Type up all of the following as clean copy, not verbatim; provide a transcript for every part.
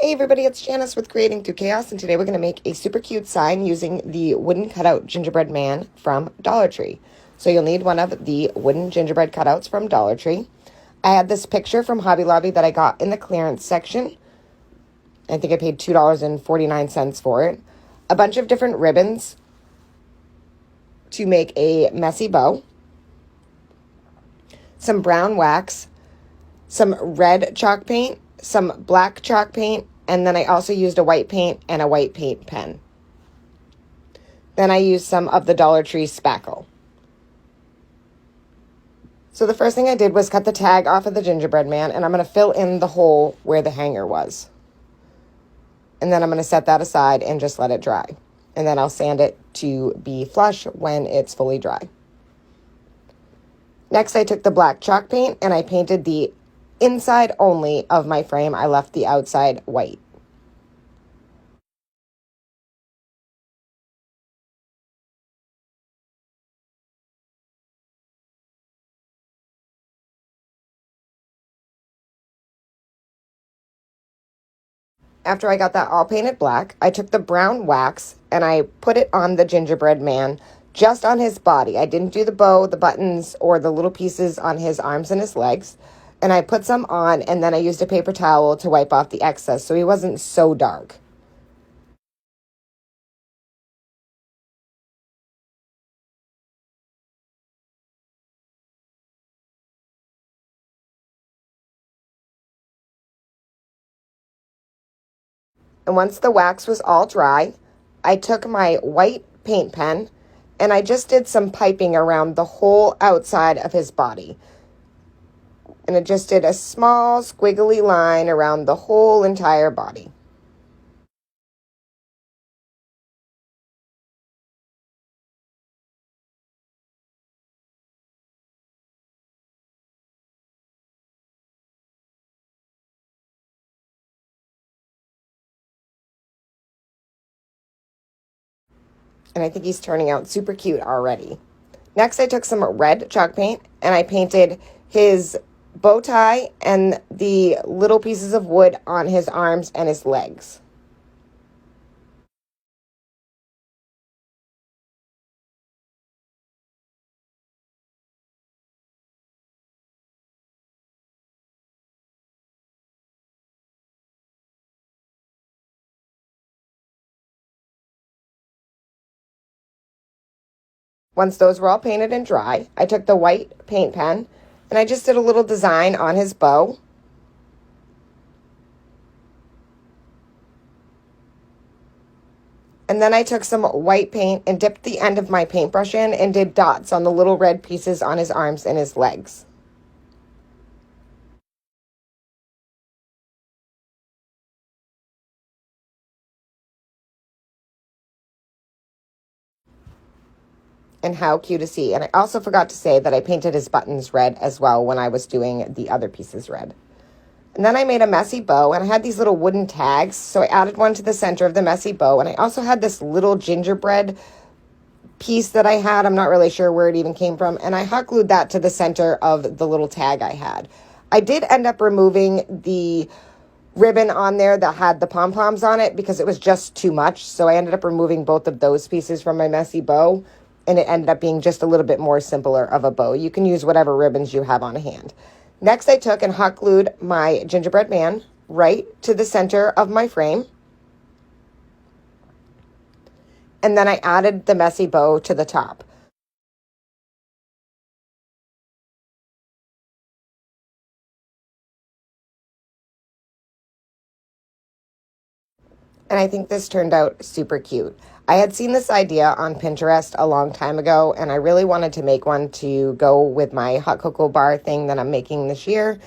Hey everybody, it's Janice with Creating Through Chaos, and today we're going to make a super cute sign using the wooden cutout gingerbread man from Dollar Tree. So you'll need one of the wooden gingerbread cutouts from Dollar Tree. I had this picture from Hobby Lobby that I got in the clearance section. I think I paid $2.49 for it. A bunch of different ribbons to make a messy bow. Some brown wax. Some red chalk paint. Some black chalk paint, and then I also used a white paint and a white paint pen. Then I used some of the Dollar Tree spackle. So the first thing I did was cut the tag off of the gingerbread man, and I'm going to fill in the hole where the hanger was. And then I'm going to set that aside and just let it dry. And then I'll sand it to be flush when it's fully dry. Next, I took the black chalk paint and I painted the inside only of my frame. I left the outside white. After I got that all painted black, I took the brown wax and I put it on the gingerbread man, just on his body. I didn't do the bow, the buttons, or the little pieces on his arms and his legs. And I put some on, and then I used a paper towel to wipe off the excess so he wasn't so dark. And once the wax was all dry, I took my white paint pen and I just did some piping around the whole outside of his body. And it just did a small squiggly line around the whole entire body. And I think he's turning out super cute already. Next, I took some red chalk paint and I painted his bow tie and the little pieces of wood on his arms and his legs. Once those were all painted and dry, I took the white paint pen and I just did a little design on his bow. And then I took some white paint and dipped the end of my paintbrush in and did dots on the little red pieces on his arms and his legs. And how cute is he? And I also forgot to say that I painted his buttons red as well when I was doing the other pieces red. And then I made a messy bow, and I had these little wooden tags, so I added one to the center of the messy bow, and I also had this little gingerbread piece that I had. I'm not really sure where it even came from, and I hot glued that to the center of the little tag I had. I did end up removing the ribbon on there that had the pom-poms on it because it was just too much, so I ended up removing both of those pieces from my messy bow, and it ended up being just a little bit more simpler of a bow. You can use whatever ribbons you have on hand. Next, I took and hot glued my gingerbread man right to the center of my frame. And then I added the messy bow to the top. And I think this turned out super cute. I had seen this idea on Pinterest a long time ago, and I really wanted to make one to go with my hot cocoa bar thing that I'm making this year.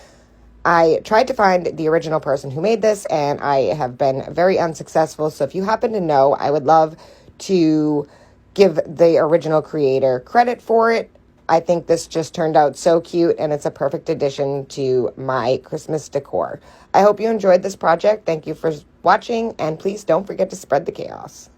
I tried to find the original person who made this, and I have been very unsuccessful. So if you happen to know, I would love to give the original creator credit for it. I think this just turned out so cute, and it's a perfect addition to my Christmas decor. I hope you enjoyed this project. Thank you for watching, and please don't forget to spread the chaos.